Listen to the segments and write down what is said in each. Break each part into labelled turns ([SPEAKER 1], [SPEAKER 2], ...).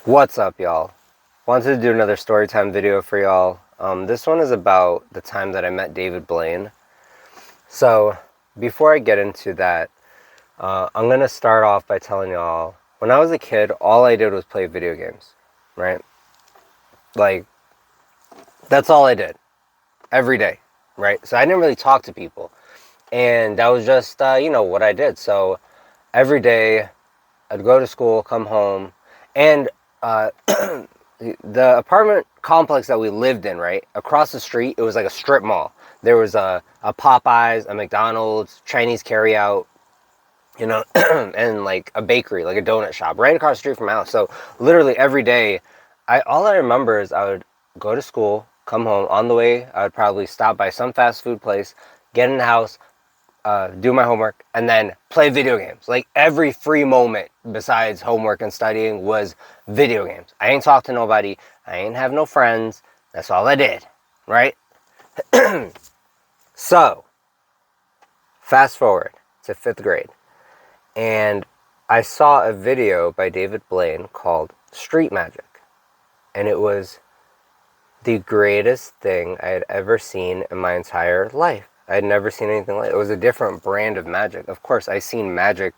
[SPEAKER 1] What's up, y'all? Wanted to do another storytime video for y'all. This one is about the time that I met David Blaine. So, before I get into that, I'm gonna start off by telling y'all, when I was a kid, all I did was play video games, right? Like, that's all I did, every day, right? So I didn't really talk to people, and that was just, what I did. So, every day, I'd go to school, come home, and uh, the apartment complex that we lived in, right, across the street, it was like a strip mall. There was a Popeyes, a McDonald's, Chinese carryout, and like a bakery, like a donut shop, right across the street from my house. So literally every day, all I remember is I would go to school, come home. On the way, I would probably stop by some fast food place, get in the house, do my homework, and then play video games. Like every free moment besides homework and studying was video games. I ain't talk to nobody. I ain't have no friends. That's all I did, right? So, fast forward to 5th grade, and I saw a video by David Blaine called Street Magic, and it was the greatest thing I had ever seen in my entire life. I had never seen anything like it. It was a different brand of magic. Of course, I seen magic,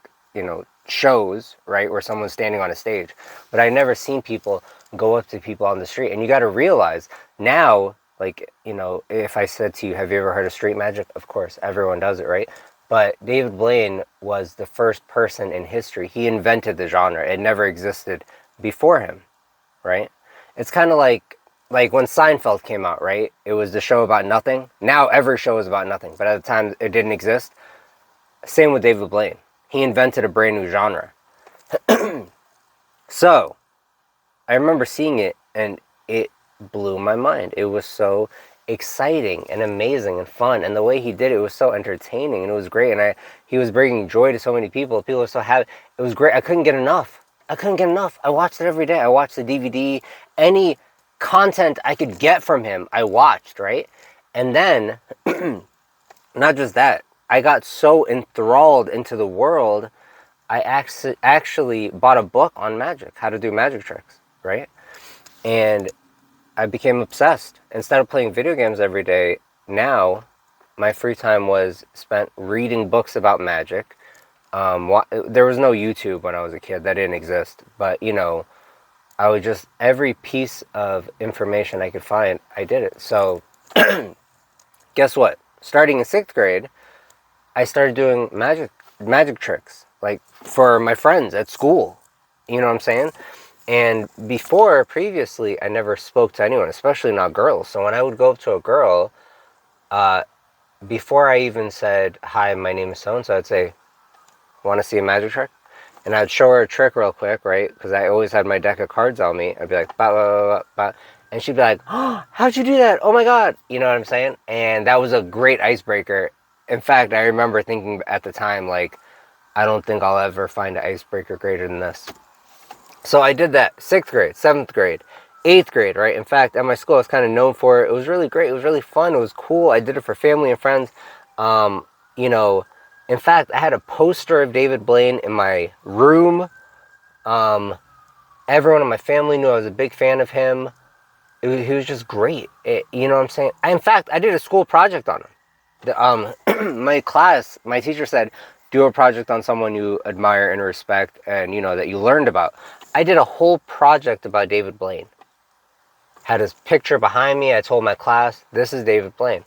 [SPEAKER 1] shows, right, where someone's standing on a stage, but I never seen people go up to people on the street. And you got to realize now, like, if I said to you, have you ever heard of street magic? Of course, everyone does it, right? But David Blaine was the first person in history. He invented the genre. It never existed before him, right? It's kind of like when Seinfeld came out, right? It was the show about nothing. Now every show is about nothing, but at the time it didn't exist. Same with David Blaine. He invented a brand new genre. So, I remember seeing it and it blew my mind. It was so exciting and amazing and fun, and the way he did it was so entertaining and it was great, and he was bringing joy to so many people. People were so happy. It was great. I couldn't get enough. I watched it every day. I watched the DVD. Any content I could get from him, I watched, right? And then, not just that, I got so enthralled into the world, I actually bought a book on magic, how to do magic tricks, right? And I became obsessed. Instead of playing video games every day, now my free time was spent reading books about magic. There was no YouTube when I was a kid. That didn't exist. But, I would just, every piece of information I could find, I did it. So, guess what? Starting in 6th grade, I started doing magic tricks, like for my friends at school. You know what I'm saying? And previously, I never spoke to anyone, especially not girls. So when I would go up to a girl, before I even said, hi, my name is so-and-so, I'd say, want to see a magic trick? And I'd show her a trick real quick, right? Because I always had my deck of cards on me. I'd be like, ba, ba, ba, ba. And she'd be like, oh, how'd you do that? Oh my God. You know what I'm saying? And that was a great icebreaker. In fact, I remember thinking at the time, like, I don't think I'll ever find an icebreaker greater than this. So I did that 6th grade, 7th grade, 8th grade, right? In fact, at my school, I was kind of known for it. It was really great. It was really fun. It was cool. I did it for family and friends. You know, in fact, I had a poster of David Blaine in my room. Everyone in my family knew I was a big fan of him. He was just great. You know what I'm saying? In fact, I did a school project on him. My teacher said, do a project on someone you admire and respect and, that you learned about. I did a whole project about David Blaine. Had his picture behind me. I told my class, this is David Blaine.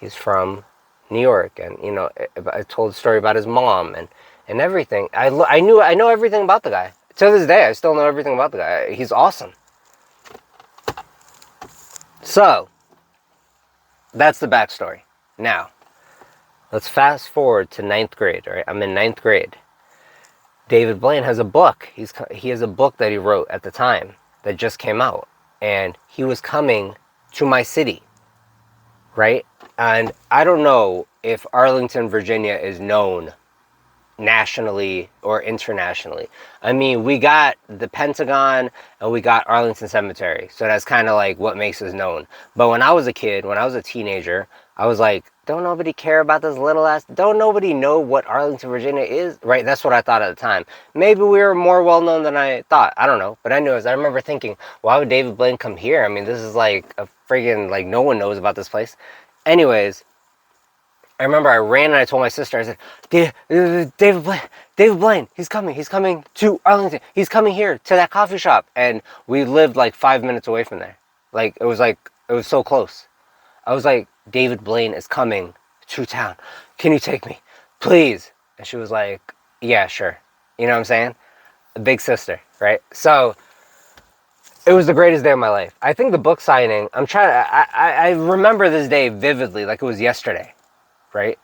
[SPEAKER 1] He's from New York, and I told a story about his mom and everything. I know everything about the guy. To this day, I still know everything about the guy. He's awesome. So, that's the backstory. Now, let's fast forward to 9th grade, right? I'm in 9th grade. David Blaine has a book. He has a book that he wrote at the time that just came out, and he was coming to my city, right? And I don't know if Arlington, Virginia is known nationally or internationally. I mean, we got the Pentagon and we got Arlington Cemetery, so that's kind of like what makes us known. But when I was a kid, when I was a teenager, I was like, don't nobody care about this little ass, don't nobody know what Arlington, Virginia is, right? That's what I thought at the time. Maybe we were more well known than I thought, I don't know. But anyways, I remember thinking, why would David Blaine come here? I mean, this is like a friggin', like, no one knows about this place. Anyways, I remember I ran and I told my sister, I said, David Blaine, David Blaine, he's coming to Arlington, he's coming here to that coffee shop. And we lived like 5 minutes away from there. Like, it was so close. I was like, David Blaine is coming to town. Can you take me, please? And she was like, yeah, sure. You know what I'm saying? A big sister, right? So it was the greatest day of my life. I think the book signing, I remember this day vividly, like it was yesterday, right?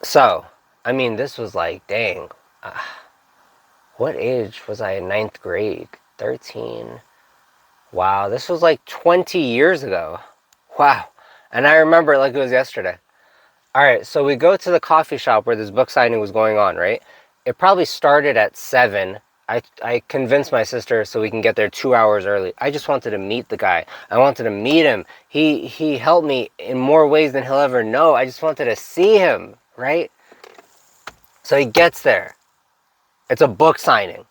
[SPEAKER 1] So, I mean, this was like, dang, what age was I in ninth grade? 13. Wow, this was like 20 years ago. Wow. And I remember it like it was yesterday. All right, so we go to the coffee shop where this book signing was going on, right? It probably started at 7. I convinced my sister so we can get there 2 hours early. I just wanted to meet the guy. I wanted to meet him. He helped me in more ways than he'll ever know. I just wanted to see him, right? So he gets there. It's a book signing,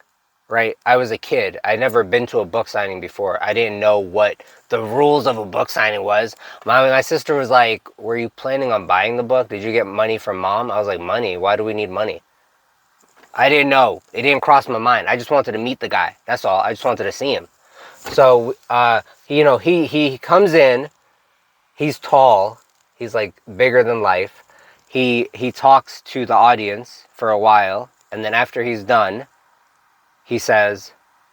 [SPEAKER 1] right? I was a kid. I'd never been to a book signing before. I didn't know what the rules of a book signing was. My sister was like, were you planning on buying the book? Did you get money from mom? I was like, money? Why do we need money? I didn't know. It didn't cross my mind. I just wanted to meet the guy. That's all. I just wanted to see him. So, he comes in. He's tall. He's like bigger than life. He talks to the audience for a while. And then after he's done, he says,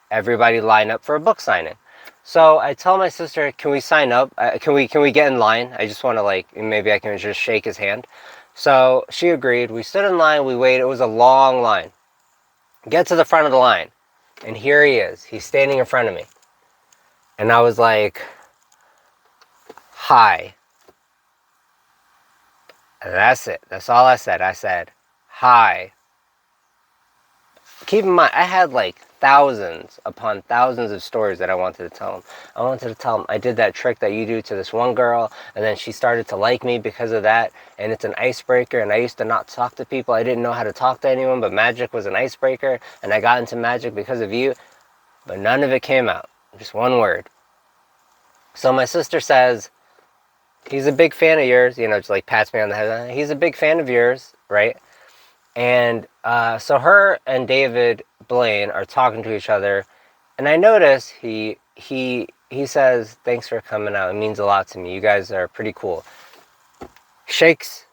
[SPEAKER 1] everybody line up for a book signing. So I tell my sister, can we sign up? Can we get in line? I just want to, like, maybe I can just shake his hand. So she agreed. We stood in line. We waited. It was a long line. Get to the front of the line. And here he is. He's standing in front of me. And I was like, hi. And that's it. That's all I said. I said, hi. Keep in mind, I had like thousands upon thousands of stories that I wanted to tell him. I wanted to tell him I did that trick that you do to this one girl, and then she started to like me because of that, and it's an icebreaker, and I used to not talk to people. I didn't know how to talk to anyone, but magic was an icebreaker, and I got into magic because of you, but none of it came out. Just one word. So my sister says, he's a big fan of yours, just like pats me on the head. He's a big fan of yours, right? And so her and David Blaine are talking to each other, and I notice he says, thanks for coming out. It means a lot to me. You guys are pretty cool. Shakes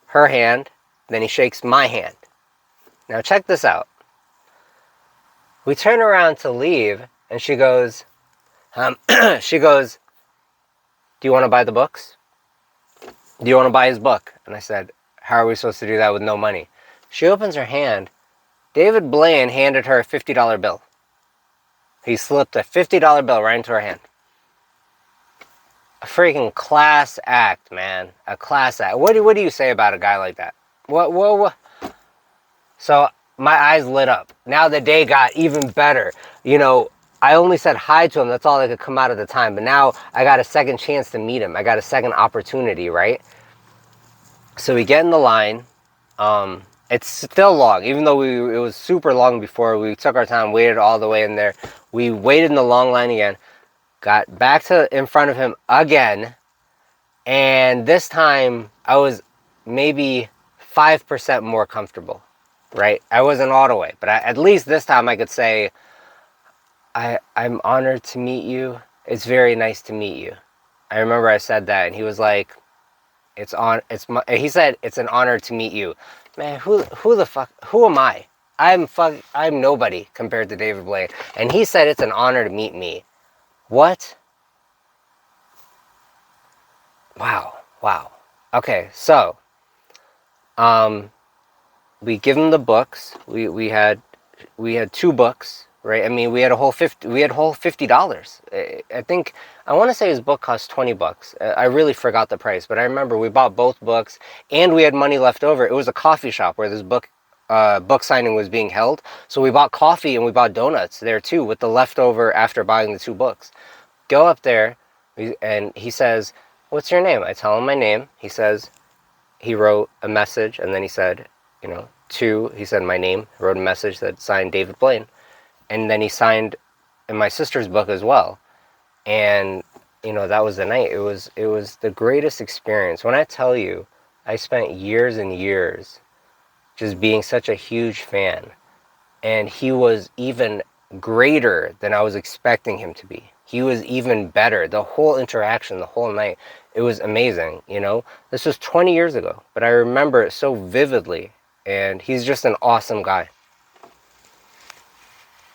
[SPEAKER 1] her hand, then he shakes my hand. Now check this out. We turn around to leave, and she goes, do you want to buy the books? Do you want to buy his book? And I said, how are we supposed to do that with no money? She opens her hand. David Blaine handed her a $50 bill. He slipped a $50 bill right into her hand. A freaking class act, man. A class act. What do you say about a guy like that? What? So my eyes lit up. Now the day got even better. I only said hi to him. That's all that could come out at the time. But now I got a second chance to meet him. I got a second opportunity, right? So we get in the line. It's still long, even though it was super long before. We took our time, waited all the way in there. We waited in the long line again, got back to in front of him again, and this time I was maybe 5% more comfortable, right? I wasn't all the way, but at least this time I could say, I'm honored to meet you. It's very nice to meet you. I remember I said that, and he was like, he said, it's an honor to meet you. Man, who the fuck, who am I? I'm nobody compared to David Blaine. And he said it's an honor to meet me. What? Wow. Okay, so, we give him the books. We had 2 books, right? I mean, we had whole $50. I think, I want to say his book cost $20. I really forgot the price, but I remember we bought both books, and we had money left over. It was a coffee shop where this book signing was being held, so we bought coffee and we bought donuts there too with the leftover after buying the 2 books. Go up there, and he says, what's your name? I tell him my name. He says, he wrote a message, and then he said, he said my name, wrote a message that signed David Blaine. And then he signed in my sister's book as well. And, that was the night. It was the greatest experience. When I tell you, I spent years and years just being such a huge fan. And he was even greater than I was expecting him to be. He was even better. The whole interaction, the whole night, it was amazing. This was 20 years ago, but I remember it so vividly. And he's just an awesome guy.